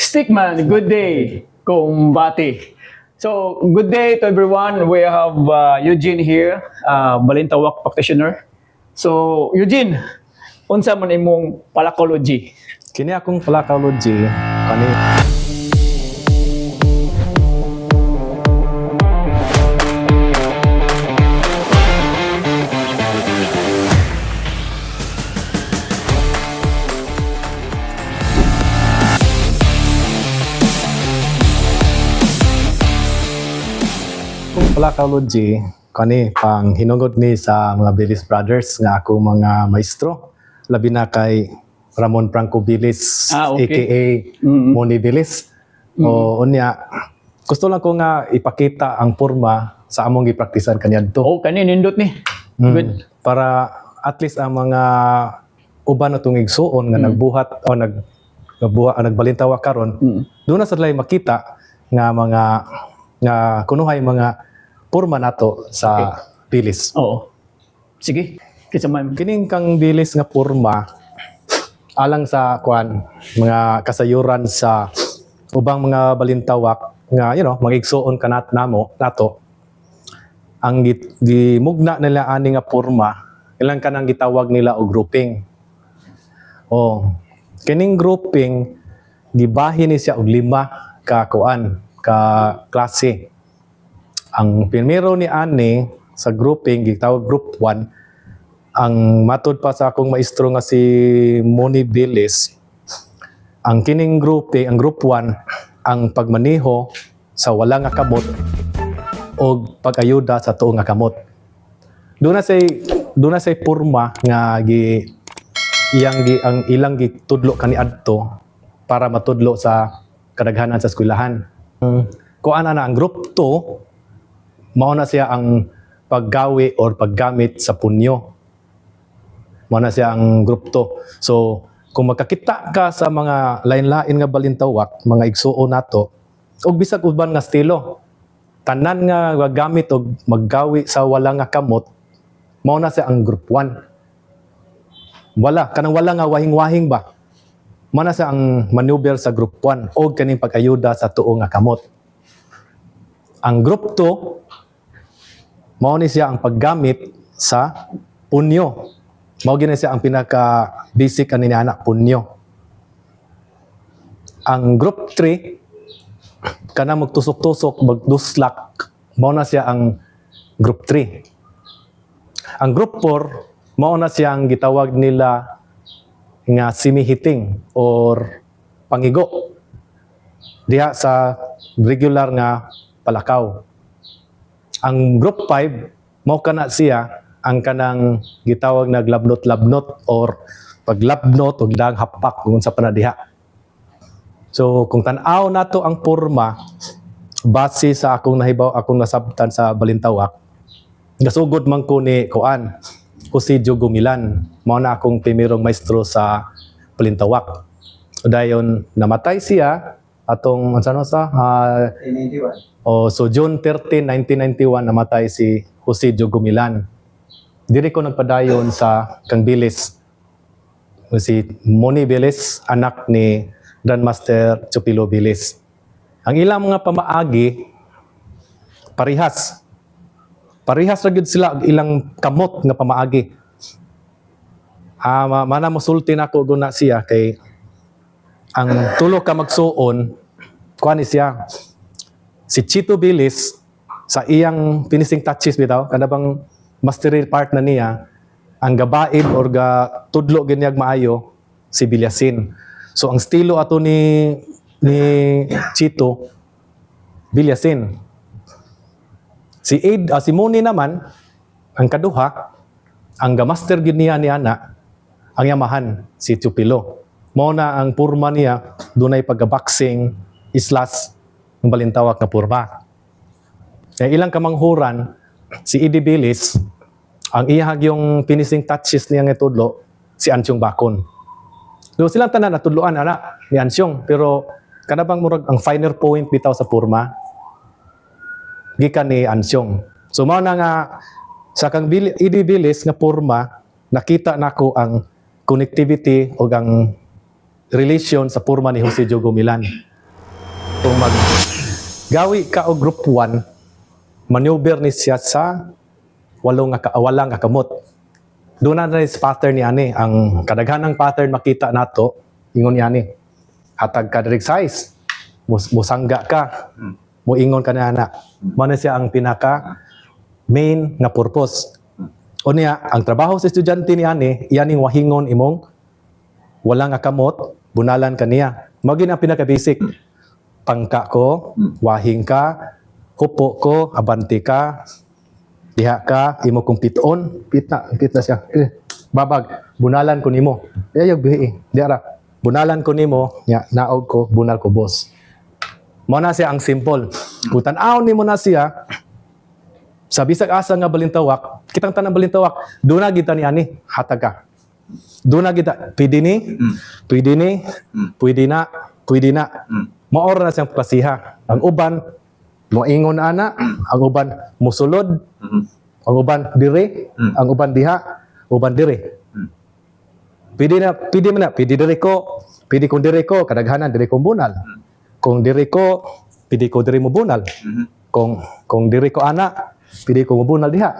Stickman, good day, kumbati. So, good day to everyone. We have Eugene here, Balintawak practitioner. So, Eugene, unsa man imong palakology? Kini akong palakology kani palakology kani pang hinungod ni sa mga Bilis Brothers nga ako mga maestro labi na kay Ramon Franco Bilis Okay. aka Moni Bilis. O unya gusto lang ko nga ipakita ang porma sa among gipraktisan kaniadto. Oh, kani nindot ni. Good. Para at least ang mga uban na igsuon nga nagbuhat o nagbalintawa karon doon na sa lay makita nga mga nga kunuhay mga porma nato sa bilis. Oo. Sige. Kinsa man. Kining kang bilis nga porma alang sa kwan mga kasayuran sa ubang mga balintawak nga mga igsuon kanat namo nato ang gimugna nila ani nga porma ilang kanang gitawag nila og grouping. O kining grouping gibahin ni siya og 5 ka kuan ka klase. Ang primero ni ani sa grouping gitawag group 1. Ang matud pa sa akong maestro nga si Moni Bilis, ang kining grouping, ang group 1, ang pagmaneho sa wala nga kamot o pag-ayuda sa tuong nga kamot. Doon na say porma nga ang ilang gitudlo kaniadto para matudlo sa kadaghanan sa eskwelahan. Kuan na ang group 2 mao na siya ang paggawi or paggamit sa punyo. Mao na siya ang group 2. So kung makakita ka sa mga lain-lain nga balintawak, mga igsuon nato og bisag uban nga estilo, tanan nga gagamit og maggawi sa wala nga kamot, mao na siya ang group 1. Kanang wala nga wahing-wahing ba. Mao na siya ang maneuver sa group 1 og kaning pag-ayuda sa tuo nga kamot. Ang group 2 mao ni siya ang paggamit sa punyo. Mao gina siya ang pinaka basic ani anak punyo. Ang group 3 kana magtusok-tusok magduslak, mao na siya ang group 3. Ang group 4 mao na siya ang gitawag nila nga simihiting or pangigo diha sa regular nga palakaw. Ang group 5 mao kana siya ang kanang gitawag na glabnot-labnot or paglabnot o dang hapak kung sa panadiha. So kung tan-aw nato ang porma base sa akong nahibaw, akong nasabtan sa balintawak, gasugod man ko ni kuan Jose Gumilan, mao na akong primerong maestro sa balintawak. Dayon namatay siya atong so June 13, 1991 namatay si Jose Gumilan. Diri ko nagpadayon sa kang Bilis, si Moni Bilis, anak ni Grandmaster Chupilo Bilis. Ang ilang mga pamaagi parihas ra gyud sila og ilang kamot nga pamaagi. Mana mosulti nako guna siya kay ang tulo ka magsuon kuani siya si Chito Bilis sa iyang finishing touches bitaw kada bang mastery part na niya ang gabaid or tudlo ganyag maayo si Bilyasin. So ang estilo ato ni Chito Bilyasin. Si Moni naman ang kaduha ang gamaster gid niya ni ana ang yamahan si Chupilo. Mao na ang porma niya dunay pagga-boxing islas ng balintawak na porma. Kaya ilang kamanghuran si Eddie Bilis, ang iyahag yung finishing touches niya nga tudlo, si Ansyong Bakon. So silang tanan natudloan ana ni Ansyong, pero kanabang murag ang finer point bitaw sa porma gikan ni Ansyong. So mao na nga sa kang Eddie Bilis nga porma nakita nako ang connectivity o ang relation sa porma ni Jose Gumilan. kung gawi ka og group 1, maneuver ni siya sa walang nga kamot. Doon na rin pattern ni ani. Ang kadaghanang pattern makita nato, ingon ni ani. Hatag ka direct size. Musangga ka. Muingon ka na ana. Mano siya ang pinaka main nga purpose. O niya, ang trabaho sa estudyante ni ani, iyaning wahingon imong wala nga kamot, bunalan ka niya. Magin ang pinaka-basic. Pangka ko, wahing ka, hupo ko, abanti ka, diha ka, imo kong piton, pit na siya. Babag, bunalan ko nimo. Ayog bihi, diara. Bunalan ko nimo, nya naog ko, bunal ko boss. Mo na siya ang simple. Kung tan-aw nimo na siya, sa bisag asa nga balintawak, kitang tanang balintawak, doon na kita ni ani, hatag ka. Doon na kita, pwede ni, pwede na. Maora na siyang pasiha. Ang uban, moingon ana, ang uban musulod, ang uban dire, ang uban diha, uban dire. Pwede dire ko, kung dire ko, kadaghanan dire ko bunal. Kung dire ko, pwede ko dire mo bunal. Kung dire ko ana, pwede ko mo bunal diha.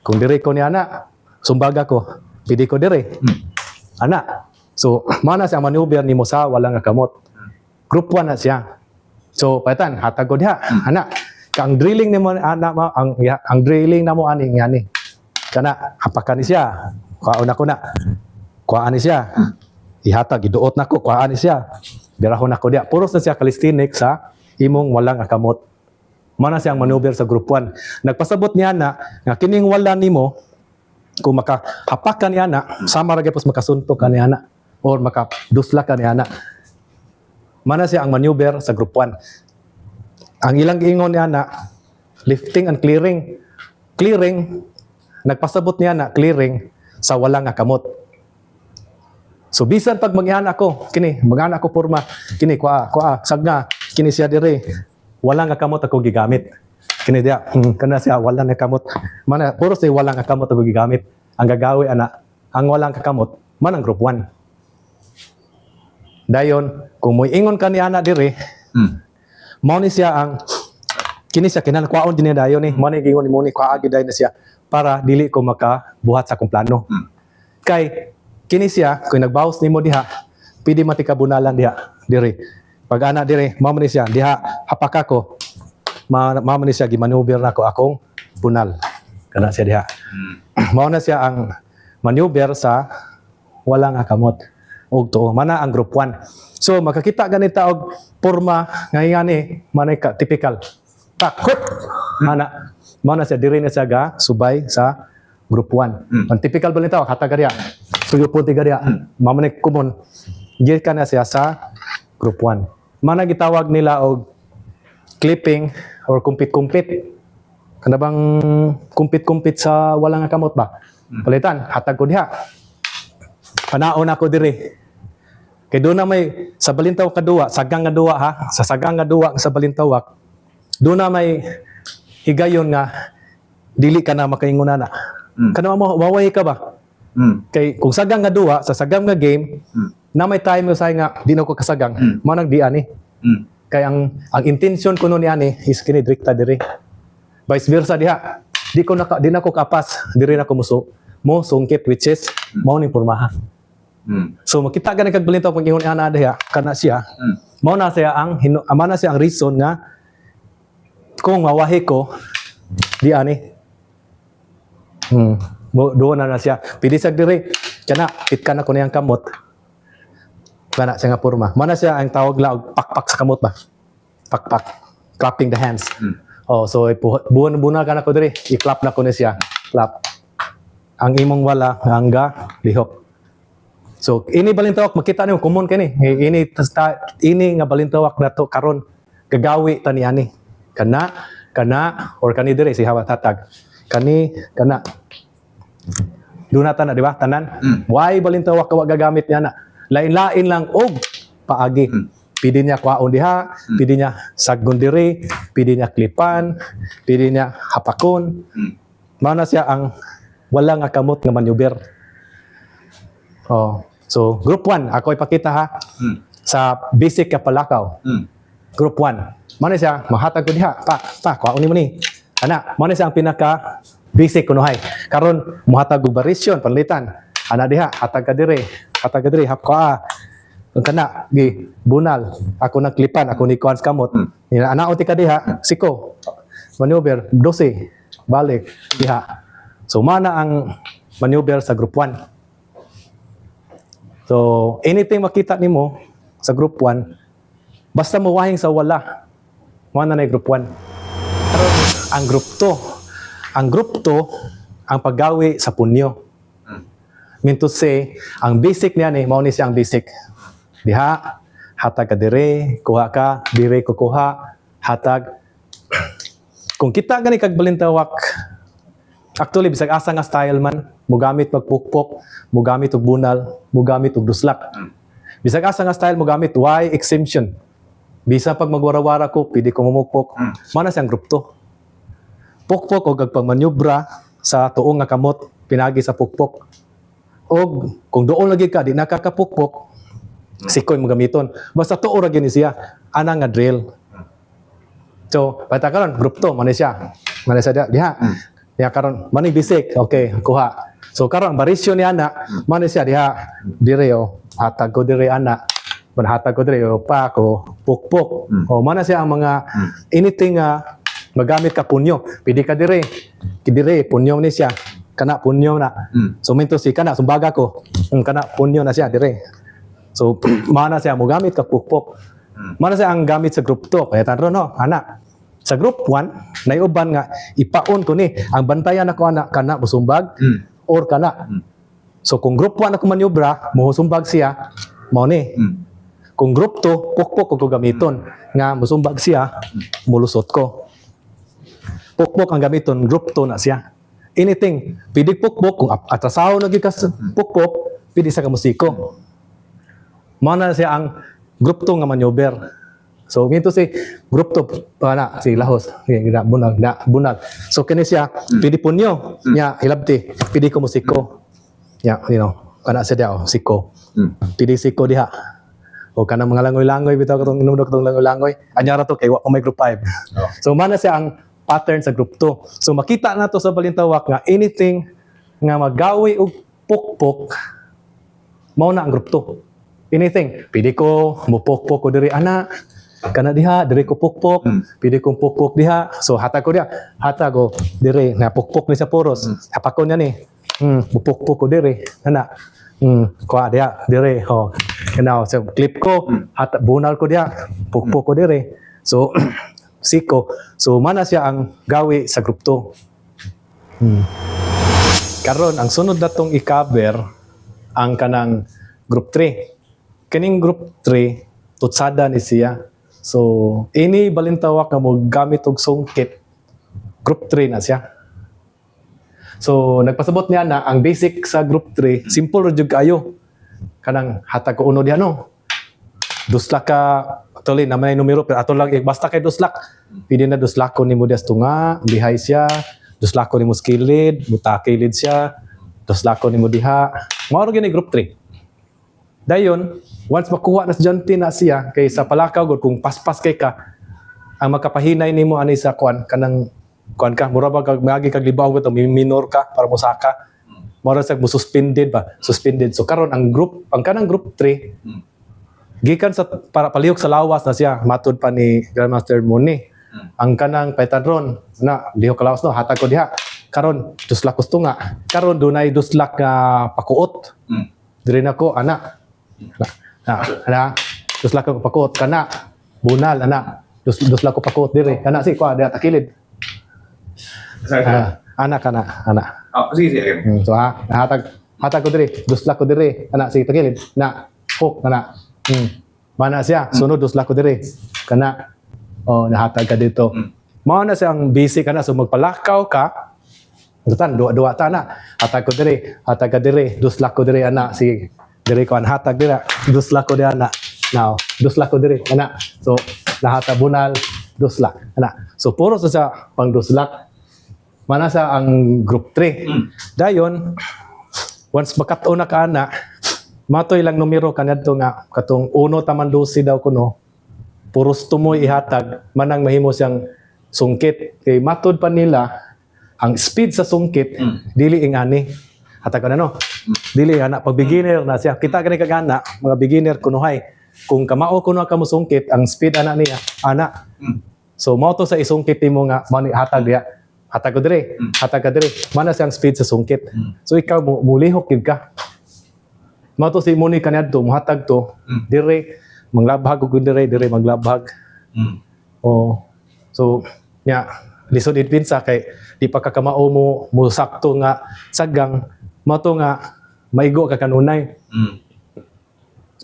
Kung dire ko ni ana, sumbaga ko, pwede ko dire. Ana. So, mana siya maneuver ni mo sa wala nga kamot. Group 1 na siya. So, paitan, hatag ko diha. Ana. Ang drilling nimo ana ang drilling namo ani ngani. Kana hapakan ni siya. Kuan ako na. Kuan ni siya. Ihatag iduot nako, kuan ni siya. Birahon nako diha. Puros na siya calisthenics sa imong walang akamot. Mana siyang maneuver sa group 1. Nagpasabot niya na nga kining wala nimo kung makahapakan niya na sama ra gyapos makasuntok ka niya na or makadusla ka niya na. Mana siya ang maneuver sa group 1. Ang ilang ingon niya na lifting and clearing. Clearing, nagpasabot niya na clearing sa walang akamot. So bisan pag mag-iana ko, kini, mag-iana ko porma, kini, sagna, kini siya dire, walang akamot ako gigamit. Kini dia, kana siya, walang akamot. Mana, puro siya walang akamot ako gigamit. Ang gagawi, ana, ang walang akamot, man ang group 1. Dayon, kung mo ingon ka ni ana dire, mao ni siya ang kini siya kinakwaon din niya dayon ni. Mao ni gingon ni mo ni kwaagi dayon na siya para dili ko makabuhat sa akong plano. Kay kini siya kung nagbawas nimo diha, pwede matikabunalan diha dire. Pag ana dire, mao ni siya diha hapaka ko. Mao ni siya gimaneuver nako akong bunal. Kana siya diha. Mao na siya ang maneuver sa walang akamot. Og to mana ang group 1. So makakita ganita og porma nga ingani manay ka typical. Takot. Mana mana siya diri na siya ga subay sa group 1. Ang typical balita hatag gariya. Suyo po ti gariya. Mamanay common. Gil ka na siya sa group 1. Mana gitawag nila og clipping or kumpit-kumpit. Kana bang kumpit-kumpit sa walang akamot ba? Palitan hatag ko diha. Panaon ako diri. Kay doon na may sa balintawak kadua, sagang nga duwa ha, sa sagang nga duwa sa balintawak, doon na may higayon nga dili ka na makaingunan na. Kana mo maway ka ba? Kay kung sagang nga duwa sa sagang nga game, na may time say nga di na ko kasagang, manang di ani. Kay ang intention ko no ni ani is kini direkta diri. Vice versa diha. Di na ko kapas, diri na ko mo sungkit which is mao ni pormaha. So makita ka na kagbalintawak pag ingon ana diha kana siya. Mao na siya ang amana siya ang reason nga kung mawahi ko di ani. Doon na siya. Pili sa diri kana pitkan na ko niyang kamot. Kana siya nga porma. Mana siya ang tawag la og pakpak sa kamot ba? Pakpak. Clapping the hands. Oh, so buwan-buwan ka na ko diri. I-clap na ko ni siya. Clap. Ang imong wala hangga lihok. So ini balintawak makita niyo common kani. Ini nga balintawak nato karon gagawi ta ni ani. Kana or kani dire si hawat hatag. Kana dunata na di ba tanan? Why balintawak ka gagamit niya na? Lain-lain lang og paagi. Pwede niya kwaon diha, pwede niya saggon diri, pwede niya klipan, pwede niya hapakon. Mao na siya ang wala nga kamot nga maneuver. Oh, so group 1 ako ipakita ha sa basic kapalakaw. Group 1. Mano siya, mahatag ko diha. Kuhaon mo ni. Ana, mano siya ang pinaka basic kunuhay. Karon muhatag og variation panlitan. Ana diha, hatag ka dire. Hatag ka dire, hapka. Ang kana, gi, bunal. Ako nagklipan, ako ni Kuans kamot. Anaon ti ka diha, siko. Maneuver, 12. Balik, diha. So, mana ang maneuver sa group 1. So, anything makita nimo sa group 1, basta mawahing sa wala, mana na yung group 1. Pero, ang group 2, ang paggawi sa punyo. Mean to say, ang basic niya ni, mao ni siya ang basic. Diha, hatag ka dire, kuha ka, dire kukuha, hatag. Kung kita gani kag balintawak, actually, bisag asa nga style man, mugamit magpukpok, mugamit og bunal, mugamit og duslak. Bisag asa nga style, mugamit Y exemption. Bisa pag magwara-wara ko, pwede ko mumukpok. Mana siyang group 2. Pukpok o gagpagmanyobra sa tuong nga kamot, pinagi sa pukpok. O kung doon lagi ka, di nakakapukpok, sikoy mo gamiton. Basta tuo ra gini siya, ana nga drill. So, bata karon group 2, mana siya diha. Ya karon maning basic, okay, kuha. So karon variation ni ana, man siya diha dire hatag ko dire ana. Hatag ko dire pa ko pukpok. O man siya ang mga anything magamit ka punyo. Pidi ka dire. Kidire punyo ni siya. Kana punyo na. So minto si kana sumbaga ko. Kana punyo na siya dire. So man siya mo gamit ka pukpok. Man siya ang gamit sa group 2. Kaya tanro no, ana. Sa group 1, naiuban nga, ipaon ko ni, ang bantayan ako anak, kana, musumbag, or kana. So, kung group 1 ako manyobra, musumbag siya, mo ni. Kung group 2, pukpok ko gamiton, nga musumbag siya, mulusot ko. Pukpok ang gamiton, group 2 na siya. Anything, pwede pukpok, kung atrasaho na gikas pukpok, pwede sa kamusiko. Mana siya ang group 2 nga manyober. So, minto si group 2, si lahos, bunag. So, kini siya, pwede punyo, niya, hilabti, pwede ko musiko. Ya, kana siya diya, siko. Pwede siko diha. O kana mga langoy-langoy, bitaw katong inumdok katong langoy-langoy. Anyara to, kay may group 5. So, mana siya ang pattern sa group 2. So, makita na to sa balintawak nga anything nga magawi og pukpok, mao na ang group 2. Anything, pwede ko mupukpok ko diri ana, kana diha, dire ko pukpok, pwede kong pukpok diha. So, hatag ko diha. Hatag ko, dire, napukpok ni sa poros. Hapakon niya ni. Pupukpok ko dire. Ana. Kuha diha, dire. So, clip ko, bunal ko diha. Pukpok ko dire. So, siko. So, mana siya ang gawi sa group 2. Karon, ang sunod na tong i-cover, ang kanang group 3. Kining group 3, tutsada ni siya. So, ini balintawak nga mo gamit og sungkit, group 3 na siya. So, nagpasabot niya na ang basic sa group 3, simple ra jud kayo. Kanang hatag ko uno diha no. Duslak ka, actually naman yung numero, pero ato lang, basta kay duslak. Pwede na duslak ko ni mo dias tunga, bihay siya, duslak ko ni mo skilid, mutakilid siya, duslak ko ni mo diha. Mao ra gini group 3. Dayon, once makuha na sa janty na siya, kay sa palakaw, kung paspas kay ka, ang makapahinay nimo ani sa kanang ka, mura ba magi kag libaw ko, minor ka, para musaka. Mura sa suspended ba? Suspended. So karon ang kanang group 3, gikan sa para palihok sa lawas na siya, matud pa ni Grandmaster Moni. Ang kanang petadron, na, lihok ka lawas no, hatag ko diha. Karon, duslak ko nga. Karon, dunay duslak nga pakuot. Dire na ko, ana, duslak ko pakuot kana bunal ana duslak ko pakuot dire kana si kwa diha takilid ana Sige. so hatag ko dire duslak ko dire ana si takilid na hook kana mana siya sunod duslak ko dire kana nahatag ka dito mao na siyang basic kana so magpalakaw ka duwa ta na hatag ko dire duslak ko dire ana si dire ko an hatag dira duslak ko dira na now duslak ko dire ana so lahat bunal duslak ana so puro sa pang duslak mana sa ang group 3 dayon once makat-o na ka ana matoy lang numero kanadto nga katong 1 taman 12 daw kuno puros tumoy ihatag manang mahimo siyang sungkit. Kay matod pa nila ang speed sa sungkit dili ingani. Hatag ka na no. Dili ana pag beginner na siya. Kita gani kagana mga beginner kunuhay. Kung kamao kuno ka mo sungkit ang speed ana niya ana. So mao to sa isungkit nimo nga mani hatag diya. Hatag ko dire. Hatag ka dire. Mana siyang speed sa sungkit. So ikaw mulihok gyud ka. Mao to si muni kaniadto muhatag to dire manglabhag ug dire maglabhag. Oh. So nya lisod idpinsa kay di pa ka kamao mo sakto nga sagang mao to nga maigo ka kanunay.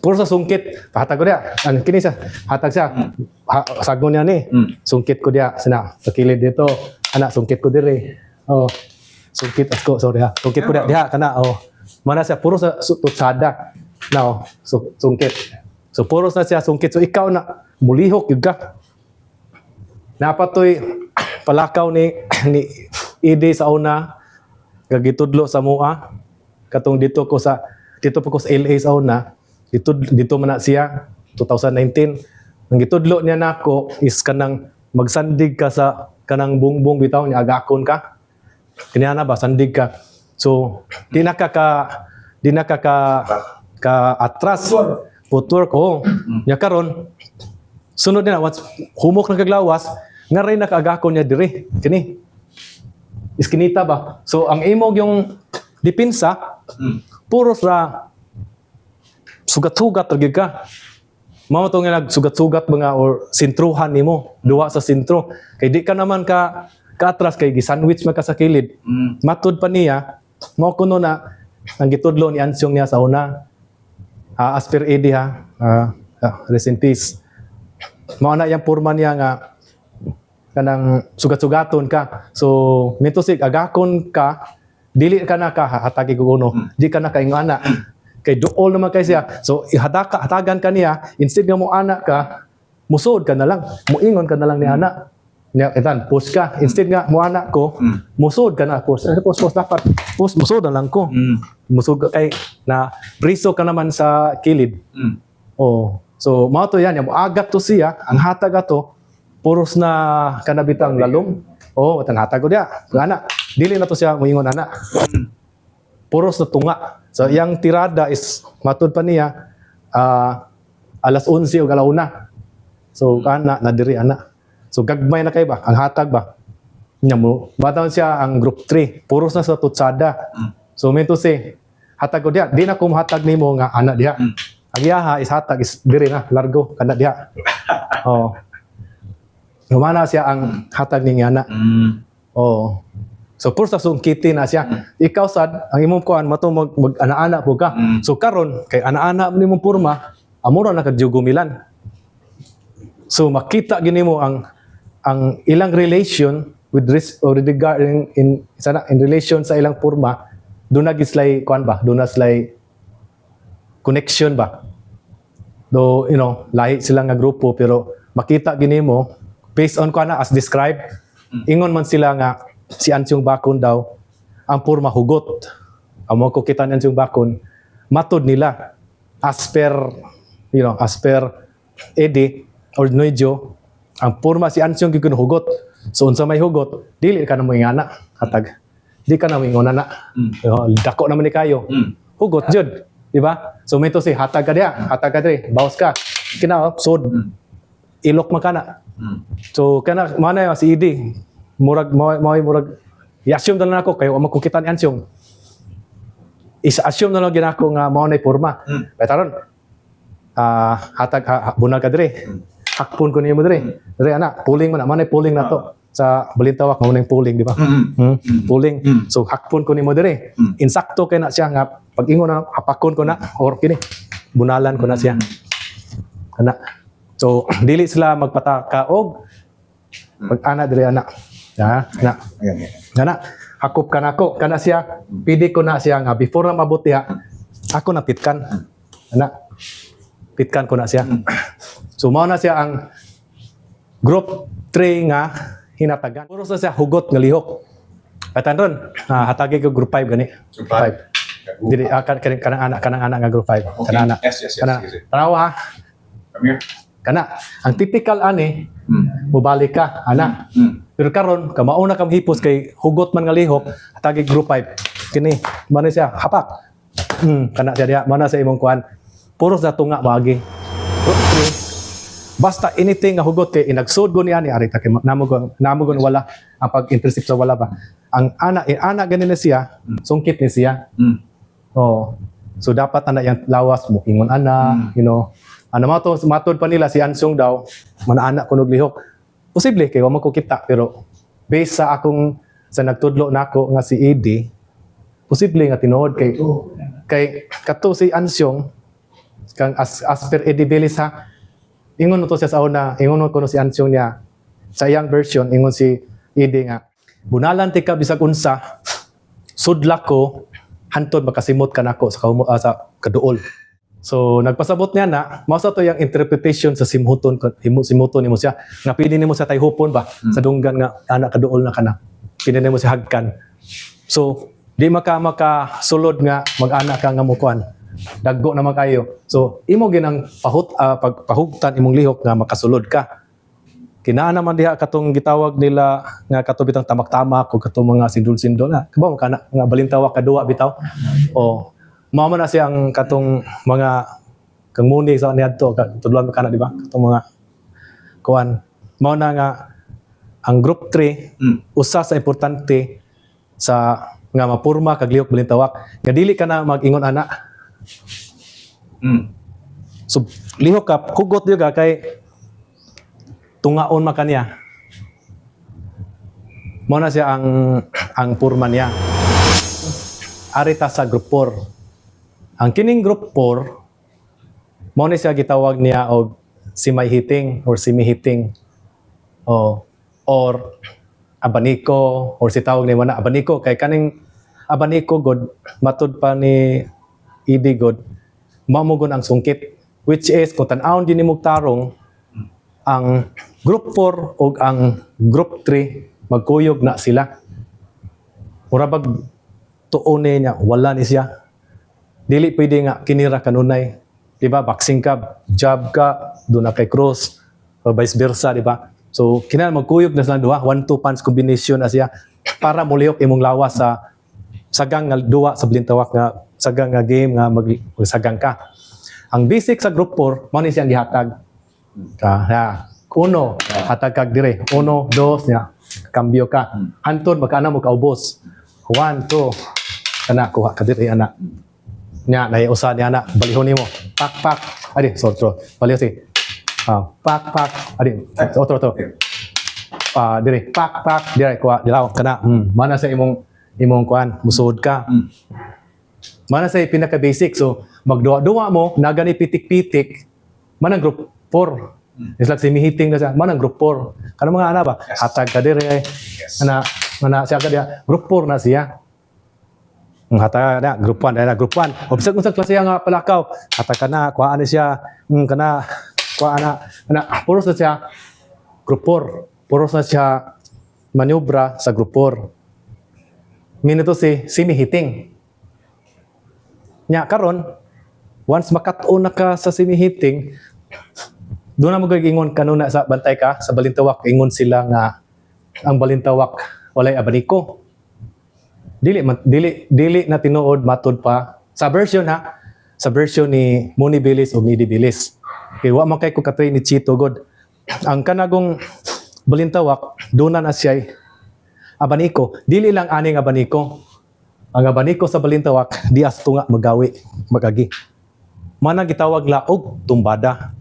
Puro sa sungkit, pahatag ko diya. Ano kini siya? Hatag siya. Sagon niya ni. Sungkit ko diya. Sana, pakilid dito. Anak, sungkit ko dire. Oh. Sungkit ako, sorry ha. Sungkit ko diya. Diha, kana. Oh. Mana siya? Puro sa tutsada. Now, sungkit. So, puro na siya sungkit. So, ikaw na, mulihok yung ka. Napatoy, palakaw ni Ide sa una, kagitudlo sa mua. Katong dito po ko sa LA sa una. Dito man na siya 2019 ang gitudlo niya nako is kanang magsandig ka sa kanang bungbong bitaw niya agakon ka kaniya na ba sandig ka so di na ka atras footwork nya karon sunod na once humok na kaglawas nga ray nakaagakon niya diri kini iskinita ba so ang imog yung dipinsa puro sa sugat-sugat lagi ka. Mao to nga nagsugat-sugat mga or sintruhan nimo, duwa sa sintro. Kay di ka naman ka atras kay gi-sandwich man ka sa kilid. Matud pa niya, mao kuno na ang gitudlo ni Ansyong niya sa una. As per Eddie ha. Rest in peace. Mao na yang porma niya nga kanang sugat-sugaton ka. So, mitosig agakon ka, dili ka na ka hatagi kuno. Di ka na kaingana. Kay dool naman kay siya. So, hatagan ka niya, instead nga mo anak ka, musod ka na lang. Muingon ka na lang ni anak. Etan, post ka. Instead nga mo anak ko, musod ka na. Post dapat. Post, musod na lang ko. Musod ka kay, na briso ka naman sa kilid. Oh. So, mao to yan. Mo agat to siya, ang hatag ato, puros na kanabitang lalong. Oh, atang hatag ko diya. Anak, dili na to siya muingon anak. Puros na tunga. So, yung tirada is, matud pa niya, alas 11 o galauna. So, kana, nadiri, ana. So, gagmay na kayo ba? Ang hatag ba? Nya mo, batang siya ang group 3. Puros na sa tutsada. So, minto si, hatag ko diya. Di na kung hatag ni mo nga, anak diya. Ang iyaha is hatag, is diri na, largo, kana diya. Oh. Gumana siya ang hatag ni nga, anak. Oh. So puro sa sungkiti na siya. Ikaw sad ang imong kuan mato mag ana-ana po ka. So karon kay ana-ana mo nimong porma, amura na kadjugumilan. So makita gini mo ang ilang relation with regarding in relation sa ilang porma, do na gislay kuan ba? Do na slay connection ba? Do lahi sila nga grupo pero makita gini mo based on kuan as described. Ingon man sila nga si Ansyong Bakon daw, ang porma hugot. Amo ko kita ni Ansyong Bakon, matod nila as per Eddie or Noidjo, ang porma si Ansyong gigun hugot. So unsa may hugot, dili ka na mo ingana, hatag. Di ka na mo ingona na. Dako naman ni kayo. Hugot jud, di ba? So may to si hatag ka diya, hatag ka diri, bawas ka. Kina sod. Ilok man kana. So kana mana si Eddie murag i-assume na lang ako kayo ang magkukita ni Ansyong is-assume na lang ginako nga mao na porma betaron hatag bunal ka dire hakpon ko niyo mo dire ana pulling man man pulling na to sa Balintawak mo nang pulling di ba pulling so hakpon ko nimo dire insakto kay na siya nga pag ingon na hapakon ko na or kini bunalan ko na siya ana so dili sila magpataka og pag ana dire ana na hakop ka nako kana siya pidi ko na siya nga before na mabuti ako na pitkan pitkan ko na siya so mao na siya ang group 3 nga hinatagan puro sa siya hugot nga lihok patandon hatagi ko group 5 gani 5 dili kanang anak nga group 5 kanang anak Yes. tanawa ha Come here. Kana, ang typical ani, mubalik ka, ana. Pero karon kamauna kam hipos kay hugot man nga lihok, tagi group 5. Kini, mana siya, hapak. Kana siya diha, mana sa imong kuan. Puros na tunga maagi. Group 3, basta anything nga hugot kay inagsud go niya ni arita kay namugon wala ang pag-intercept sa wala ba. Ang ana ganin na siya, sungkit ni siya. Oh. So dapat ana yang lawas mo ingon ana, you know. Ano matod pa nila si Ansong daw, manaanak kunog lihok. Posible kay wa man ko kita pero based sa akong sa nagtudlo nako nga si Eddie, posible nga tinuod kay kato si Ansong kang as per Eddie Bellis ha. Ingon mo to siya sa una, ingon mo kuno si Ansong niya sa iyang version, ingon si Eddie nga bunalan ti ka bisag unsa sudlak ko hantod makasimot ka nako sa kaduol. So nagpasabot niya na mao sa to yang interpretation sa simhuton nimo siya nga pili nimo sa tayhupon ba sa dunggan nga anak kaduol na kana. Pili nimo sa hagkan. So di maka sulod nga mag-anak ka nga mukuan. Daggo naman kayo. So imo ginang pagpahugtan imong lihok nga makasulod ka. Kinaa naman diha katong gitawag nila nga katubitang tamak-tamak o katong mga sindol-sindol na. Kabaw kana nga balintawak kadua bitaw. O mao man na siya ang katong mga kang muni sa niadto tudlon kana di ba? Katong mga kuan. Mao na nga ang group 3 usa sa importante sa nga mapurma kag lihok balintawak. Nga dili ka na mag-ingon ana. So lihok ka hugot gyud ka kay tungaon makanya. Mo na siya ang purman niya. Arita sa group 4. Ang kining group 4 mo na siya gitawag niya og semi-hitting or semi-hitting or abaniko or si tawag niya na abaniko kay kaning abaniko god matud pa ni Idi god mamugon ang sungkit which is kung tan-awon din nimo tarong ang group 4 o ang group 3 magkuyog na sila. Murabag tuone niya, wala ni siya. Dili pwede nga kinira kanunay. Diba? Boxing ka, jab ka, doon na kay cross, o vice versa, diba? So, kinala magkuyog na sila duha, 1-2 punch combination na siya para mulihok imong lawas sa sagang nga duwa sa blintawak nga sagang nga game nga magsagang ka. Ang basic sa group 4, mo ni siyang gihatag. Uno, hatag kag dire. 1, 2, niya. Kambyo ka. Hantod, magkana mo kaubos. 1, 2. Kana, kuha ka dire, anak. Nya, naiusa niya, anak. Balihon mo. Pak, pak. Adi, sorry. Balihon si. Pak, pak. Adi, otro. Dire. Pak, pak. Dire, kuha. Dilaw, kana. Mana sa imong kuan, musod ka. Mana sa pinaka-basic. So, magduwa-duwa mo, nagani pitik-pitik, manang group 4. It's like semi-hitting na siya. Manang group 4. Kano mga ana ba? Hatag ka dire. Ana siya ka dia. Group 4 na siya. Hatag na. Group 1. Dahil na group 1. O bisag unsa klase nga palakaw. Hatag ka na. Kuhaan na siya. Kana. Kuhaan na. Puros na siya. Group 4. Puros na siya maniobra sa group 4. Minito si semi-hitting. Nya karon once makatuon na ka sa semi-hitting, doon na mag-ingon kanuna sa bantay ka, sa balintawak, ingon sila nga ang balintawak walay abaniko. Dili na tinuod matod pa sa version ha, sa version ni Moni Bilis o Midi Bilis. Kaya wa man kay ko katry ni Chito God. Ang kanagong balintawak, doon na siya abaniko. Dili lang aning abaniko. Ang abaniko sa balintawak, di as tunga magagi. Mana gitawag la og tumbada.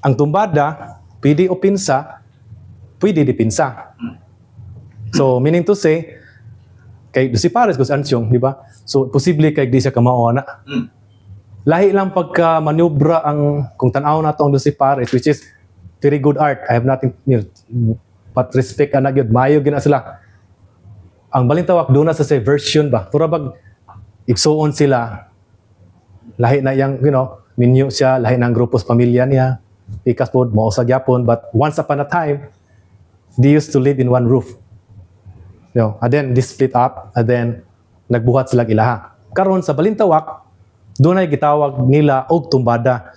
Ang tumbada, pwede o pinsa, pwede dipinsa. So, meaning to say, kay si Pares ko si Ansyong, di ba? So, posible kay di siya kamao na. Lahi lang pagka manubra ang, kung tanaw na to ang si Pares, which is very good art. I have nothing, but respect ka na yun. Mayo gina sila. Ang balintawak doon na sa version ba? Turabag, igsuon sila. Lahi na yang, minyo siya, lahi ng grupos pamilya niya. Ikas po, mao sa Japon, but once upon a time, they used to live in one roof. And then, they split up, and then, nagbuhat sila ilaha. Karon sa balintawak, doon ay gitawag nila og tumbada.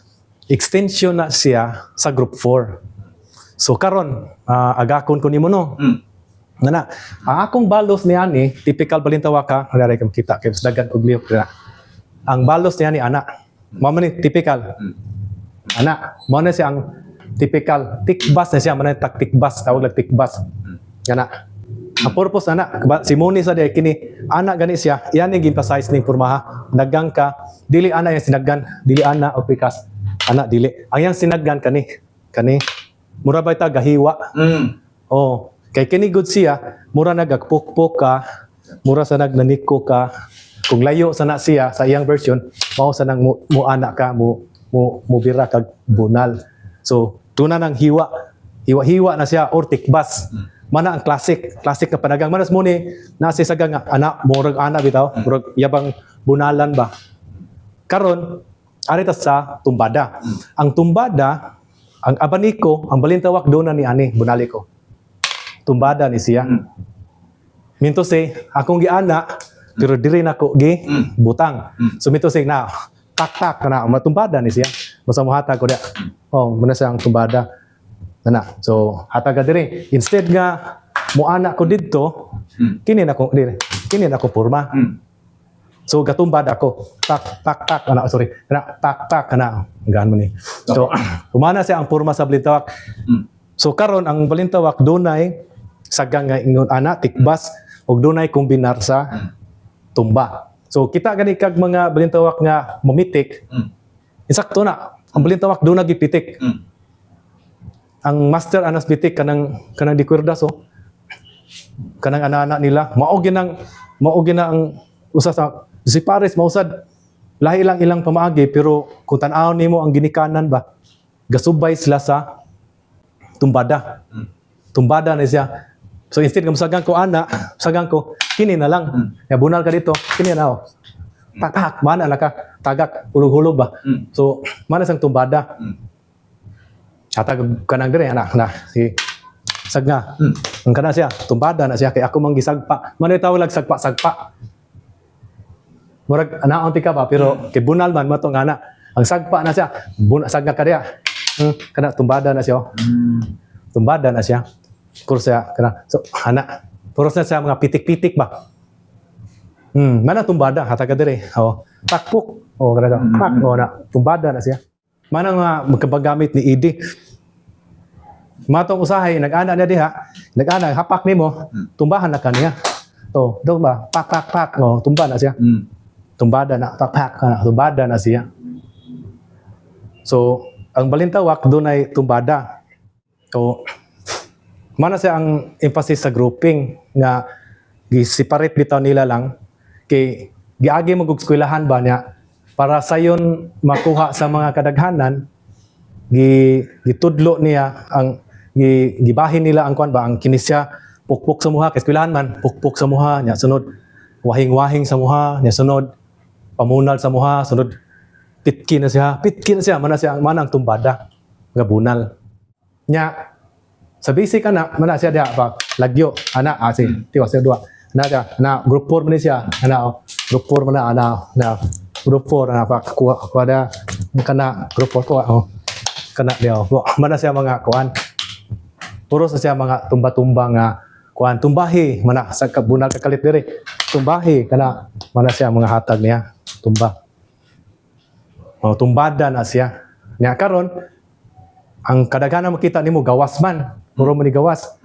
extension na siya sa group 4. So karon agakon ko nimo no. Nana, ang akong balos ni ani, typical balintawak ka, wala kang kita kay dagan og liyok na. Ang balos ni ani ana. Mao man ni typical. Ana, mao na siya ang typical tikbas na siya, man tak tikbas, tawag lang tikbas. Kana. Ang purpose ana, si Moni sa day kini ana gani siya, iyan ni emphasize ning pormaha. Daggang ka, dili ana yang sinaggan, dili ana o pikas. Ana dili. Ang yang sinaggan kani mura ba ta gahiwa. Oh, kay kini good siya, mura nagagpukpok ka, mura sa nagnaniko ka. Kung layo sa na siya sa iyang version, mao sa nang mo ana ka mo bira kag bunal. So, tuna nang hiwa na siya or tikbas. Mana ang classic na panagang. Manas mo ni nasi sagang nga ana murag ana bitaw, murag yabang bunalan ba. Karon arita sa tumbada. Ang tumbada, ang abaniko, ang balintawak do na ni ani bunali ko. Tumbada ni siya. Minto say akong giana pero diri nako gi butang. So minto say na tak kana matumbada ni siya. Basta mo hatag ko dia. Oh, muna siya ang tumbada. Nana. So hatag ka diri. Instead nga mo ana ko didto, kini na ko porma. So gatumbada ko. Tak ana sorry. Kana tak kana gaan man ni. So kumana siya ang porma sa balintawak. So karon ang balintawak dunay sagang nga ingon ana tikbas ug dunay kombinar sa tumba. So kita gani kag mga balintawak nga mamitik. Insakto na ang balintawak do na gipitik. Ang master anas bitik kanang di kwerdas oh. Kanang ana nila mao ginang ang usa sa si Paris mausad lahi lang ilang pamaagi pero kung tan-aw nimo ang ginikanan ba gasubay sila sa tumbada. Tumbada na siya. So instead nga sagang ko kini na lang. Ya bunal ka dito, kini na oh. Tak mana na ka tagak hulog-hulog ba. So mana sang tumbada. Hatag kanang dire anak na si sagna. Ang kana siya tumbada na siya kay ako mang gisagpa. Manoy tawag sagpa. Murag anaon ti ka ba pero kay bunal man matong ana. Ang sagpa na siya, sagna ka diya. Kana tumbada na siya. Tumbada na siya. Kursa kana. So ana puros na siya mga pitik-pitik ba. Mana tumbada hatag ka dire. Oh, takpok. Oh, kana pak na tumbada na siya. Mana nga magkabagamit ni Idi. Matong usahay nag-ana na diha, nag-ana hapak nimo, tumbahan na kaniya. To, do ba? Pak. Oh, tumba na siya. Tumbada na pak kana, tumbada na siya. So, ang balintawak dunay tumbada. So, mana siya ang emphasis sa grouping nga gi-separate bitaw nila lang kay giagi mag-eskwelahan ba niya para sayon makuha sa mga kadaghanan gitudlo niya ang gibahin nila ang kwan ba ang kinisya pukpok sa muha kay eskwelahan man pukpok sa muha nya sunod wahing-wahing sa muha nya sunod pamunal sa muha sunod pitki na siya mana ang tumbada nga bunal nya sa basic ana mana siya diha pa lagyo ana si tiwas siya duwa na group 4 man siya ana group 4 man ana group 4 na pa kuha da kana group 4 ko kana dia mana siya mga kuan puro sa siya mga tumba-tumba nga kuan tumbahi mana sa bunal ka kalit diri tumbahi kana mana siya mga hatag niya tumba tumbada na siya nya karon ang kadaghanan makita nimo gawas man puro man ni gawas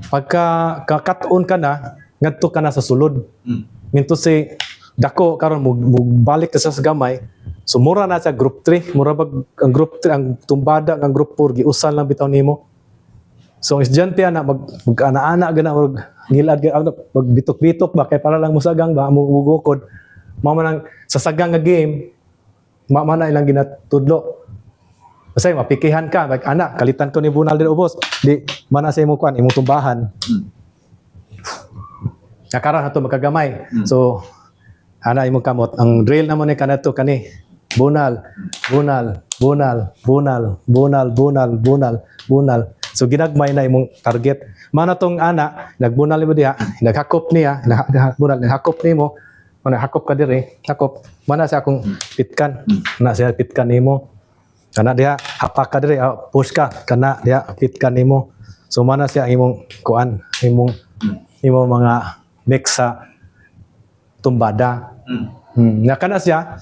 pagka kakat-on ka na ngadto ka na sa sulod minto si dako karon balik sa gamay so mura na sa group 3 mura bag ang group 3 ang tumbada ang group 4 giusan lang bitaw nimo so estudyante ana mag-ana-ana gana og ngilad magbitok-bitok ba kay para lang musagang ba mugukod mama nang sa sagang nga game mama na ilang ginatudlo kasi mapikihan ka like ana kalitan ko ni bunal din ubos di mana sa imo kwan imong tumbahan nakaran ato makagamay so ana imong kamot ang drill naman ni kanato kani bunal so ginagmay na imong target mana tong ana nagbunal mo diha naghakop niya bunal naghakop nimo mana hakop ka diri hakop mana sa akong pitkan na siya pitkan nimo Kana diha hapak ka diri, push ka kana diha fit ka nimo. So mana siya imong kuan, imong mga mix sa tumbada. Nga kana siya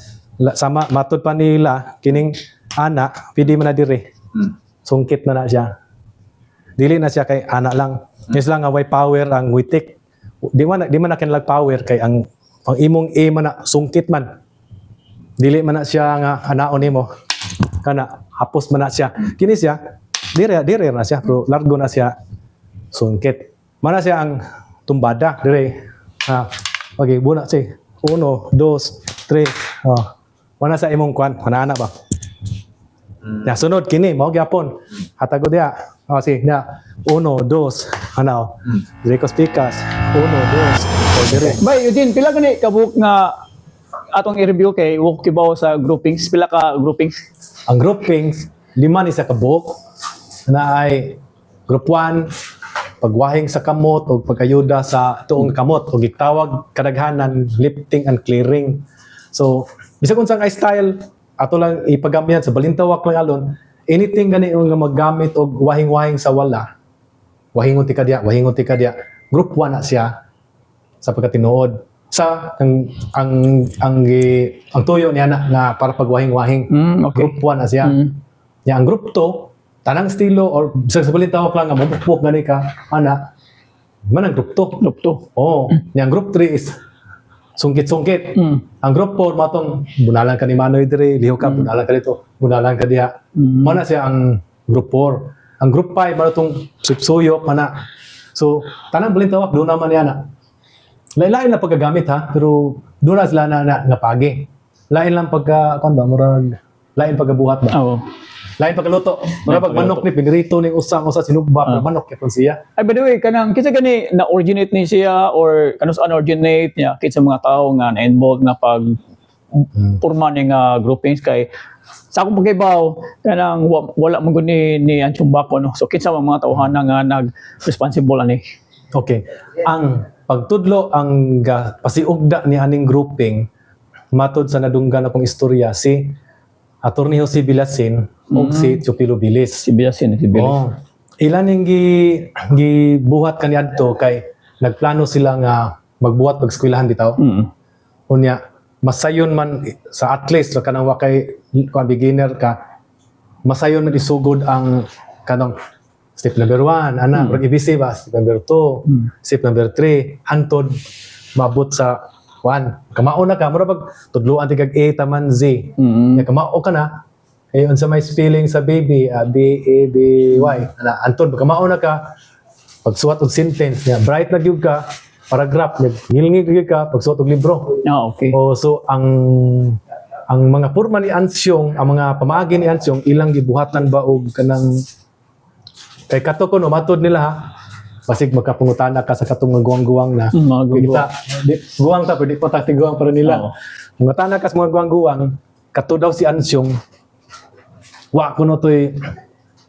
sama matud pa nila kining ana pidi man na diri. Sungkit na siya. Dili na siya kay ana lang. Is lang nga way power ang witik. Di man na kinalag power kay ang imong A man na sungkit man. Dili man na siya nga anaon nimo. Kana hapos man na siya. Kini siya dire na siya pero largo na siya sungkit. Mana siya ang tumbada dire. Okay, buna siya. 1, 2, 3. Mana sa imong kwan? Mana ba? Ya sunod kini mao gyapon. Hatago dia. Si na 1, 2 ano. Ricos Picas 1, 2 dire. Bay, Eugene, pila gani kabuk nga atong i-review kay walk kibaw sa groupings? Pila ka groupings? Ang groupings 5 ni sa kabuok na ay group 1 pagwahing sa kamot o pagayuda sa tuong kamot o gitawag kadaghanan lifting and clearing. So bisag unsang style ato lang ipagamyan sa balintawak lang alon anything gani nga maggamit og wahing-wahing sa wala. Wahingon ti kadya, group 1 na siya sa pagkatinuod. Sa ang tuyo niya na para pagwahing-wahing. Okay. Group 1 na siya. Ya ang group 2 tanang estilo or sa balintawak lang nga mabukbuk gani ka ana man ang group 2. Group 2. Oh, yang group 3 is sungkit-sungkit. Ang group 4 matong bunalan ka ni Manoy dire, liho ka bunalan ka dito, bunalan ka diha. Mana siya ang group 4. Ang group 5 matong suyok mana. So tanang balintawak do naman niya na. Lain lang paggagamit ha, pero doon na sila na pagi. Lain lang pagka kon ba murag lain paggabuhat ba. Oo. Lain pagkaluto. Mura pag manok ni pinirito ning usa sinugba manok kay siya. Ay, by the way, kanang kinsa gani na-originate ni siya or kanus unoriginate niya kinsa mga tao nga na-involved na pag purma ni nga groupings kay sa akong pagkaibaw kanang wala man gud ni Anchong Bako no. So kinsa mga tawhana nga nag-responsible ani? Okay. Ang pagtudlo ang pasiugda ni aning grouping matod sa nadunggan akong istorya si Attorney Jose Bilasin ug si Chupilo Bilis. Si Bilasin, si Bilis. Oh. Ilan ning gibuhat kaniadto kay nagplano sila nga magbuhat pag-eskwelahan bitaw. Unya masayon man sa at least kanang wa kay beginner ka masayon man isugod ang kanang step number 1 ana ibisi ba step number 2 step number 3 hantod mabot sa 1 kamao na ka mura pag tudloan ti kag A taman Z ya kamao ka na eh unsa may spelling sa baby B A B Y ana antod kamao na ka pagsuwat og sentence niya bright na gyud ka paragraph ngilngig gyud ka pagsuwat og libro. Okay. So ang mga porma ni Ansyong ang mga pamaagi ni Ansyong ilang gibuhatan ba og kanang kay kato ko no matod nila ha basig magkapungutana ka sa katong guwang-guwang na kita guwang ta pwede pa tati guwang para nila mungutana ka sa mga guwang-guwang kato daw si Ansyong wa kuno toy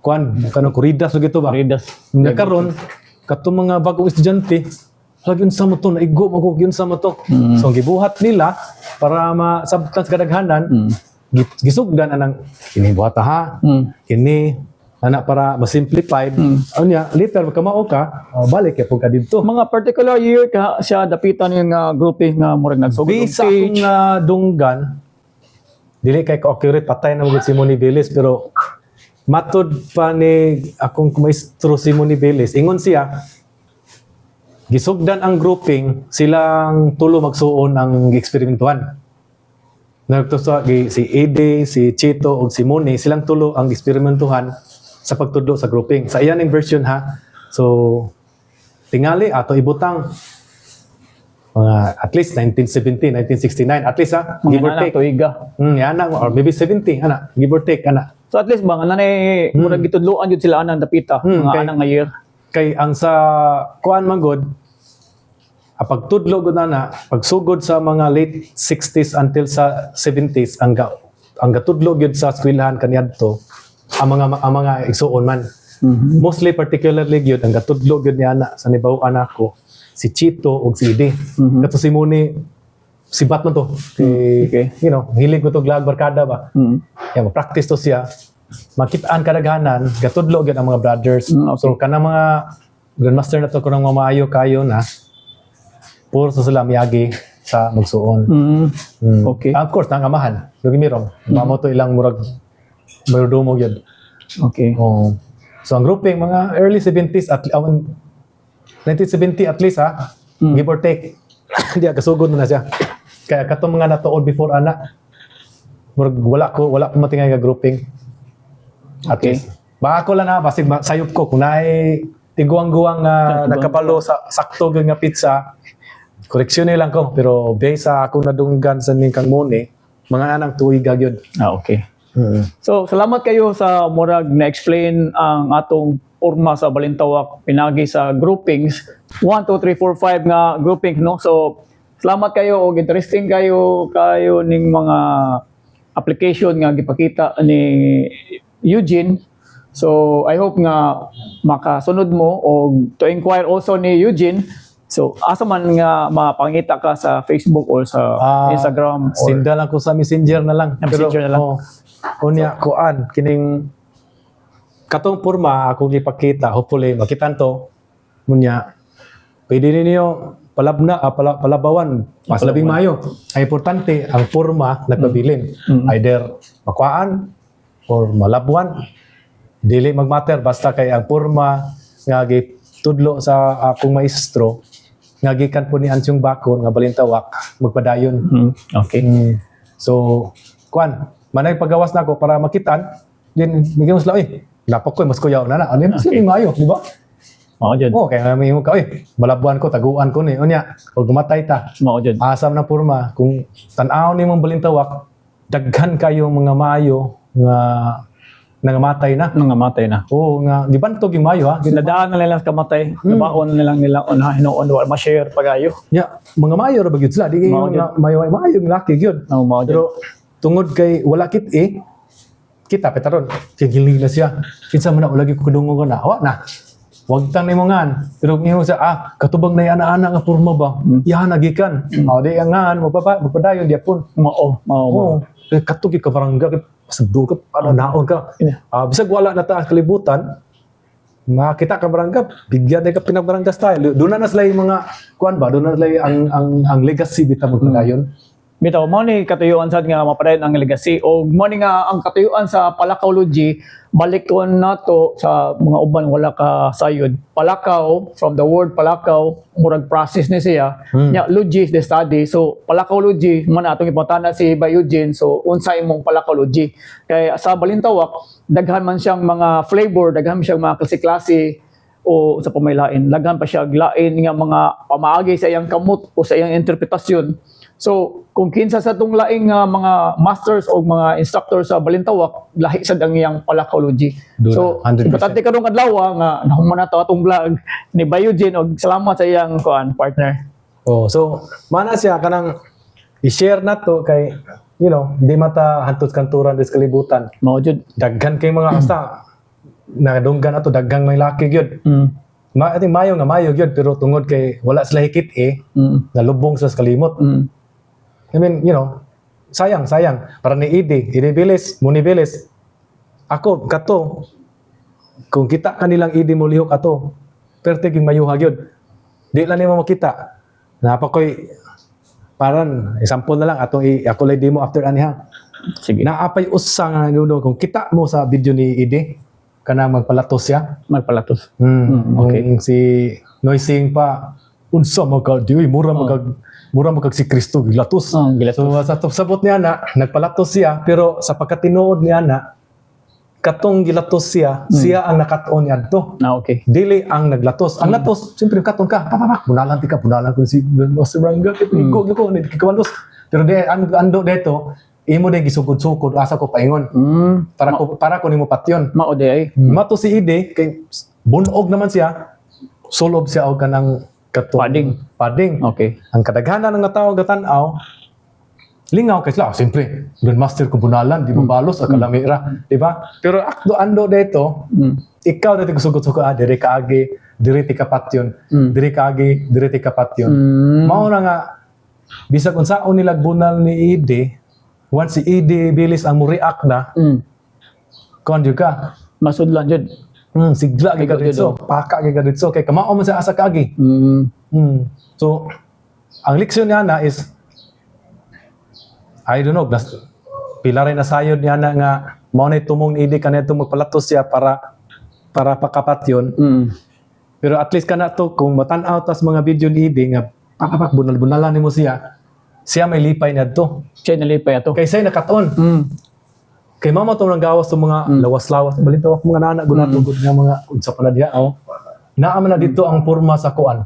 kuan kanang kuridas so gito ba Ridas. karon katong mga bagong estudyante lagi sa mo to naigo mo yun sa mo to so gibuhat nila para masabtan sa kadaghanan gisugdan anang kini buhat ha kini ana para ma-simplified unya later kamao ka balik kay pud ka didto Mga particular year ka siya dapitan yung grouping nga murag nagsugod og bisa stage. akong dunggan dili kay ko accurate patay na mo si Moni Velis pero matod pa ni akong maestro si Moni Velis ingon siya gisugdan ang grouping silang tulo magsuon ang gi-eksperimentuhan. Nagtusa si Ede, si Chito ug si Moni silang tulo ang eksperimentuhan sa pagtudlo sa grouping. Sa iyaning version ha. So tingali ato ibutang mga at least 1970, 1969 at least ha, give or Mga take. tuiga. Ana or maybe 70 ana, give or take ana. So at least ba nga nanay murag gitudloan jud sila anang dapita mga kay- anang nga year. Kay ang sa kuan man gud pagtudlo gud na pagsugod sa mga late 60s until sa 70s ang gatudlo gyud sa eskwelahan kaniadto ang mga igsuon man. Mostly particularly gyud ang gatudlo gyud niya na sa nibaw-an ako si Chito ug si Ide. Kato si Moni sibat man to. Okay. You know, hilig ko to lag barkada ba. Kaya mag-practice to siya. makitaan kadaghanan gatudlo gyud ang mga brothers. Okay. So kanang mga grandmaster na to kunang mamaayo kayo na puro sa sila miyagi sa magsuon. Okay. Of course nang amahan. Lugi mirong. Mamo to ilang murag mayrodomo gyud. Okay. Oh. So ang grouping mga early 70s at 1970 at least ha. Give or take. Hindi kasugod na siya. Kaya katong mga natuod before ana murag wala ko matingay nga grouping. At Okay. least. Baka ko lang na basig sayop ko kung naay tiguang-guwang nga nakabalo sa sakto gyud nga pizza. Koreksyon lang ko pero based sa akong nadunggan sa ning kang Mone, mga anang tuig gyud. Okay. So, salamat kayo sa murag na-explain ang atong porma sa Balintawak pinagi sa groupings. 1, 2, 3, 4, 5 nga grouping, no? So, salamat kayo o interesting kayo ning mga application nga gipakita ni Eugene. So, I hope nga makasunod mo o to inquire also ni Eugene. So, asa man nga mapangita ka sa Facebook or sa Instagram or Sinda lang ko sa Messenger na lang. Messenger na lang. Unya kuan kining katong porma akong ipakita, hopefully makitan to. Munya pwede ninyo palabawan mas labing mayo. Ang importante ang porma nagpabilin. Either makuhaan or malabwan. Dili magmatter basta kay ang porma nga gitudlo sa akong maestro nga gikan po ni Ansyong Bakon nga Balintawak magpadayon. Okay. So kuan manay pagawas na ako para makitan din bigyan mo sila napak ko mas kuyaw na ano mas labing mayo di ba? Mao jud. Oh kaya may ka malabuan ko taguan ko ni unya pag gumatay ta Mao jud. asam na porma kung tan-aw nimong Balintawak daghan kayong mga mayo nga nangamatay na. Nangamatay na. Oo nga, di ba ito yung mayo ha? Ginadaan na nilang kamatay. Nabaon na nilang nila hinuon wa ma-share pagayo. Ya, mga mayo ra bagyud sila. Di kayo Mao nga mayo yung laki gyud. Mao jud. Pero tungod kay wala kit kita petaron kigiling na siya. Kinsa man na lagi ko kadungo ka na. Wa na. Wag tan nimo ngan. Pero nimo sa katubag na yan ana nga porma ba. Yahan nagikan. Di angan magpadayon diapon. Mao. Oo. Katugi ka barangga pasagdo ka ano naon ka. Bisag wala na ta kalibutan. Makita ka barangga, bigyan ka pinagbarangga style. Doon na sila yung mga kuan ba, doon na sila ang legacy bitaw magpadayon. Bitaw mo ni katuyuan sad nga mapadayon ang legacy o mo ni nga ang katuyuan sa Palakawlogy balikon nato sa mga uban wala ka sayod. Palakaw from the word palakaw murag process ni siya. Nya logy is the study. So Palakawlogy man atong ipangutana si Eugene. So unsa imong Palakawlogy? Kay sa Balintawak daghan man siyang mga flavor, daghan man siyang mga klase-klase o sa pamailain. Daghan pa siya lain nga mga pamaagi sa iyang kamot o sa iyang interpretasyon. So, kung kinsa sa itong laing mga masters o mga instructors sa Balintawak, lahi sa ang iyang Palakawlogy. So, 100%. importante karong adlaw nga nahuman na to atong vlog ni Eugene og salamat sa iyang partner. Oh, so mana siya kanang i-share na to kay di mata hantud kanturan des kalibutan. Mao jud. Daghan kay mga asa nadunggan ato daghang may laki gyud. Ating mayo gyud pero tungod kay wala sila hikit nalubong sa kalimot. I mean, sayang. Para ni Idi Bilis, Muni Bilis. Ako, kato, kung kita kanilang Idi mo lihok ato, pertig yung mayuha yun. Di lang nimo makita. Napakoy, paran, example na lang, ako lay di mo after aniha. Sige. Naapay usa nga nuno kung kita mo sa video ni Idi, kanang magpalatos siya. Magpalatos. Okay. Si Noising pa, unsa di mura magag si Kristo gilatos. Gilatos. So sa sabot niya na nagpalatos siya pero sa pagkatinuod niya na katong gilatos siya ang nakatuon adto. Okay. Dili ang naglatos. Ang latos siyempre katon ka. Bunalan ko si Master Ranga igog ko ni kikawalos. Pero di ando dito imo din gisugod-sugod asa ko paingon. Para ko nimo patyon. Mao di ay. Mato si Ide kay bunog naman siya. Sulob siya og kanang katong pading. Okay. Ang kadaghanan ng tao gatan-aw lingaw kay sila. Siyempre, Grandmaster ko bunalan, di mo balos sa kalamira, di ba? Pero ando dito, ikaw dito gusugod-sugod diri ka agi, diri ti kapatyon, diri ka agi, diri ti kapatyon. Mao na nga bisag unsaon nila bunal ni Ide, once si Ide Bilis ang mo-react na, kon jud ka. Masudlan jud. Sigla gyud ka Sigla dito. jud, Paka gyud ka dito kay kamao man sa asa kaagi. So ang leksyon niya na is I don't know, pila rin nasayod niya na nga mao na tumong idi kanito magpalatos siya para pakapat yun. Pero at least kana to kung matan-aw tas mga video ni idi nga papapak bunal-bunalan nimo siya may lipay na to. Siya nalipay ato. Kay say nakaton. Kay mama to nang gawas sa mga lawas-lawas balito mga nana gunatugod nga mga unsa pa na diha naa man na dito ang porma sa kuan.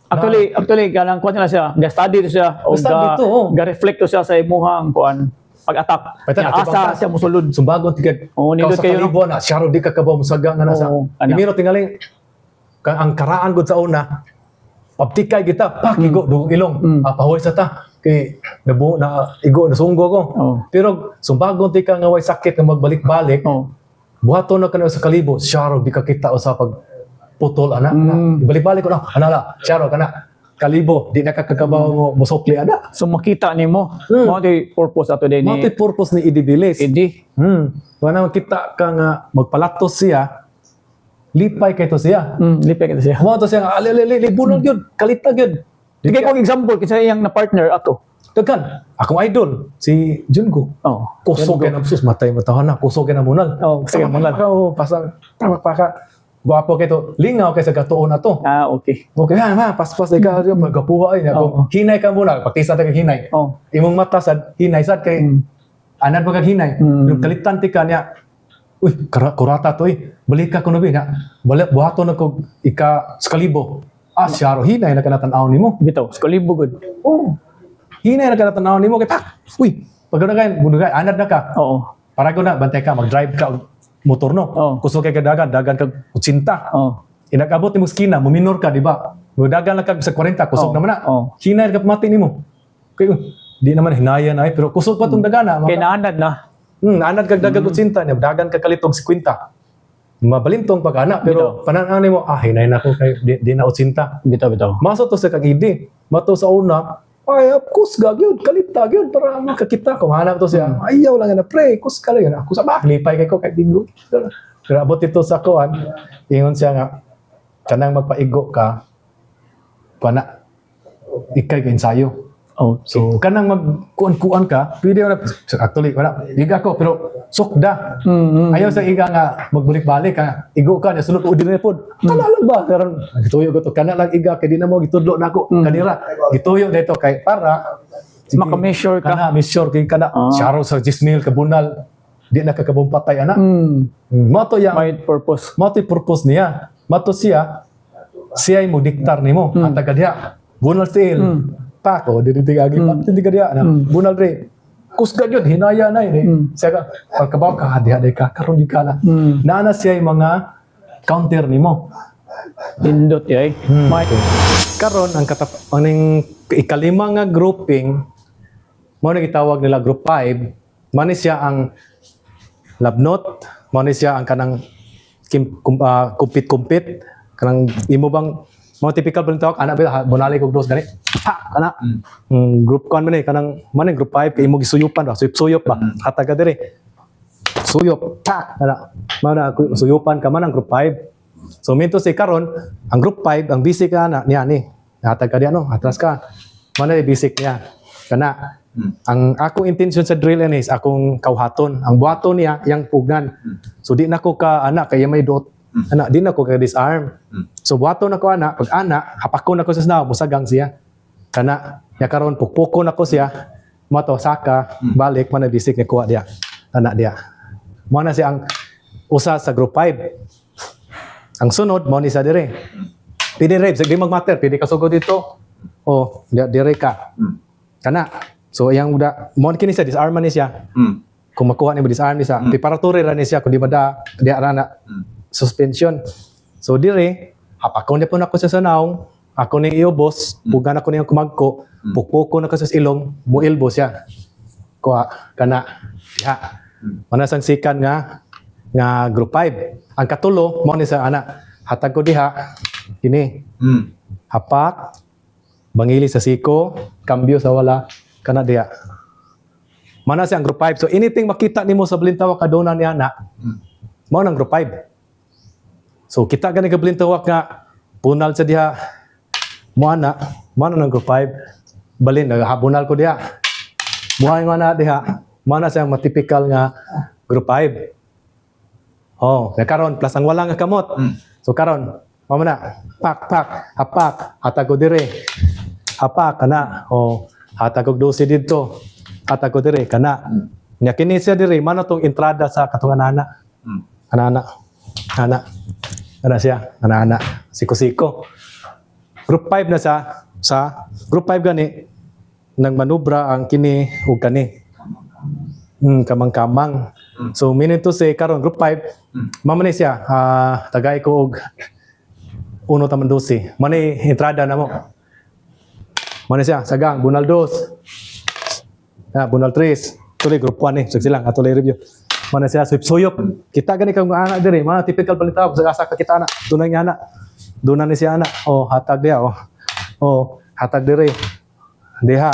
Actually, kanang kuan na siya, ga-study to siya o Ga-study to, ga-reflect to siya sa imuhang kuan pag-attack. Paitan, Nga asa atibang siya musulod. Sumbagon tigad. Nindot Sa kayo. kalibo na siya ro di ka kabaw musaga nga nasa. Ana. Imiro tingali ang karaan gud sa una. Pabtikay kita, pakigo dugong ilong. Pahoy sa ta kay nabu na igo na sunggo ko. Pero sumbagon ti ka nga way sakit nga magbalik-balik. Buhaton na kana sa kalibo, siya ro di ka kita usa pag putol ana. Balik-balik ko na anala, siya ro kana. Kalibo, di na kakakabaw mo musukli ana. So makita nimo mo di purpose ato din Mao ni purpose ni Idibilis. Idi. Wala makita ka nga magpalatos siya, lipay kay to siya. Lipay kita siya. Mo to siya nga ali bunol gyud, kalita gyud. Digay kong example kinsa iyang na partner ato. Daghan, akong idol si Junko. Oh. Kusog kay na sus matay matahan na, kusog kay na munal. Oh, sige mo lang. Pasang paka. Gwapo kay to, lingaw kay sa gatuon na to. Okay. Okay ha, paspas ikaw yung pagkapuha ay ako. Hinay ka muna, pagtisa ta kag hinay. Imong mata sad hinay sad kay anad ba kag hinay. Yung kalitan ti ka niya. Uy, kurata to balik ka kuno na. Balik buhaton ako ika sa kalibo. Siya ro hinay na kanatan-aw nimo. Bitaw, skalibo gud. Hinay na kanatan-aw nimo kay pak. Uy, pagdagay, bunugay anad na ka. Para ko na bantay ka mag-drive ka motor no. Kusog kay dagan kag 80. Inag-abot ni skina, muminor ka, di ba? Dagan lang kag sa 40, kusog naman na. Hinay ka pamati nimo. Kay di naman hinayan ay pero kusog pa tong dagana. Kay naanad na. Anad kag dagan 80 niya, dagan ka kalitog 50. Mabalintong pag-ana pero pananaw nimo hinay na ko kay di na 80. Bitaw. Maso to sa kagidi. Mato sa una, kusga gyud, kalita gyud para makakita ko. Hanap to siya. Ayaw lang na pre, kusga lang. Ako sa lipay kay ko kay bingo. Pero abot ito sa kuan, ingon siya nga kanang magpaigo ka kana ikay ka ensayo. So kanang magkuan-kuan ka, pwede na actually wala iga ko pero sukda. Ayaw sa iga nga magbalik-balik ka, igo ka na sunod udi na pod. Kana lang ba karon gituyo ko to kana lang iga kay di na mo gitudlo nako kanira. Gituyo dito kay para maka-measure ka. Kana measure kay kana syaro sa 10,000 kabunal. Di na kakabumpatay ana. Mato yang May purpose. mato purpose niya. Mato siya mo diktar nimo ang taga diha. Bunal sale. Pako dili tigagi pa dili ka diha na. Bunal re. Kusga gyud hinaya na ini. Siya ka pagkabaw ka diha ka karon di ka na. Naana siya mga counter nimo. Indot yay. May Karon ang aning ikalima nga grouping mo na gitawag nila group 5. Mani siya ang labnot, mani siya ang kanang kumpit-kumpit kanang imo bang mga typical balintawak ana ba bonali kog dos gani kana group kon man kanang man group 5 kay imo gisuyupan ba suyop ba hataga dire suyop kana mana suyupan ka man ang group 5 so minto si karon ang group 5 ang basic ana niya ni hataga di atras ka mana basic niya kana ang akong intention sa drill is akong kauhaton ang buhaton niya yang pugnan so di na ko ka anak kay may dot anak di na ko ka disarm so buhaton ako anak pag anak hapakon ako sa sinaw musagang siya kana nya karon pukpukon ako siya mato saka balik man bisik ni kuha dia anak dia mo na siya ang usa sa group 5 ang sunod mo ni sa dire pwede rep di magmatter pwede ka sugod dito dire ka kana so yang udah mo kini sa disarm ni siya kung makuha ni mo disarm ni siya preparatory ra ni siya kun di bada di arana suspension so dire hapakon di po nako sa sanaw ako ning iyo boss pugan ako niyang kumagko pukpoko na sa ilong mo elbow siya kuha kana ya manasang sikan nga group 5 ang katulo mo ni sa ana hatag ko diha kini hapak bangili sa siko kambyo sa wala kana diha Mana siya ang group 5. So anything makita nimo sa balintawak kaduna niya na, mao nang group 5. So kita gani ka balintawak nga bunal sa diha mo ana, mao nang group 5. Balin habunal ko diha. Buhay nga na diha, mana siya matypical nga group 5. Oh, karon plus ang wala nga kamot. So karon, mao na pak hapak, hatag ko dire. Hapak kana. Oh, hatag og 12 didto. Hatag ko dire kana. Nya kini siya dire, mano tong entrada sa katong ana. Ana. Ana siya, ana. Siko-siko. Group 5 na sa group 5 gani nang manubra ang kini ug kani. Kamang-kamang. So meaning to say karon group 5 mamani siya tagay ko og 1 taman 12. Mani entrada na mo. Mani siya sagang bunal 2. Bunal 3. Tuloy group 1 ni. Sige lang atuloy review. Mani siya suyop. Kita gani kang anak dire, mga typical balita sa asa ka kita anak. Dunay nga anak. Dunan ni siya anak. Oh, hatag dia oh. Hatag dire. Diha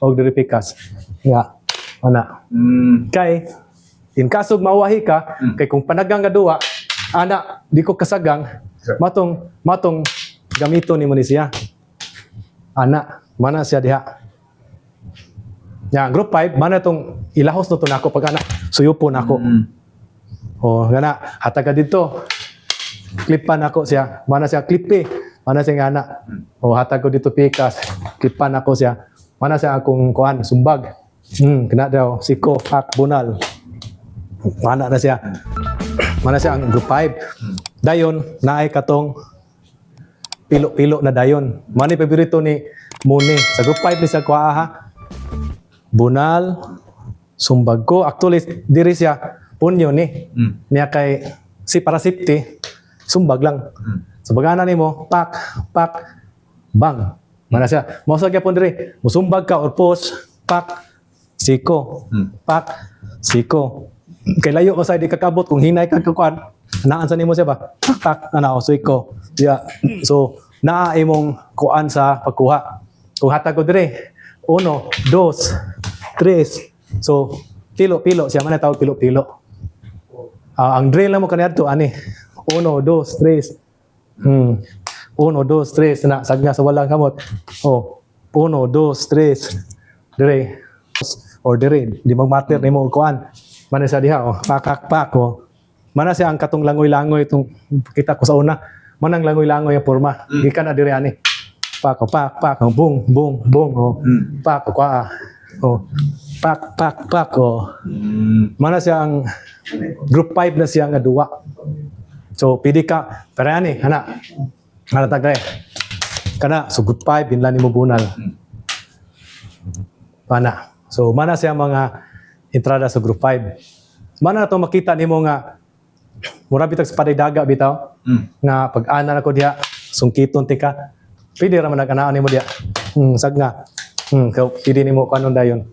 og diri pikas. Nga ana. Kay in kasog mauwahi ka kay kung panagang nga duwa ana di ko kasagang matong gamito ni mo ni siya. Ana mana siya diha. Ya group 5 mana tong ilahos no to nako pag ana suyupon nako. Oh gana hataga dito. Klipan ako siya. Mana siya klipi. Mana siya ana. O hatag ko dito pikas. Klipan ako siya. Mana siya akong kuan sumbag. Kena daw siko hak bunal. Mana na siya. Mana siya ang group 5. Dayon naay katong pilo-pilo na dayon. Mani paborito ni Muni. Sa group 5 ni sa kuha ha. Bunal sumbag ko. Actually diri siya punyo ni. Niya kay si para safety sumbag lang. So bagana nimo pak bang. Mana siya? Mao sa gyapon diri, musumbag ka or post pak siko. Pak siko. Kay layo ko sa di kakabot kung hinay ka kuan. Naan sa nimo siya ba? Tak ana o siko. Yeah. So naa imong kuan sa pagkuha. Kung hatag ko diri 1 2 3. So pilo-pilo siya man tawag pilo-pilo. Ang drill na mo kaniadto ani 1 2 3. 1 2 3 na sagna sa walang kamot. Oh 1 2 3 dire or dire di magmatter nimo kuan man sa diha oh pak oh mana siya ang katong langoy-langoy itong kita ko sa una manang langoy-langoy ang forma gikan na dire ani pak oh bung oh pak kwa oh pak oh mana siya ang group 5 na siya nga duwa. So pidi ka pero ani ana tagay kana so group 5 binlan nimo bunal pana. So mana siya mga entrada sa group 5. Mana na to makita nimo nga mura bitag sa paday daga bitaw nga pag ana nako diha sungkiton tika pwede ra man nag-anaan nimo diha sagna pwede nimo kanon dayon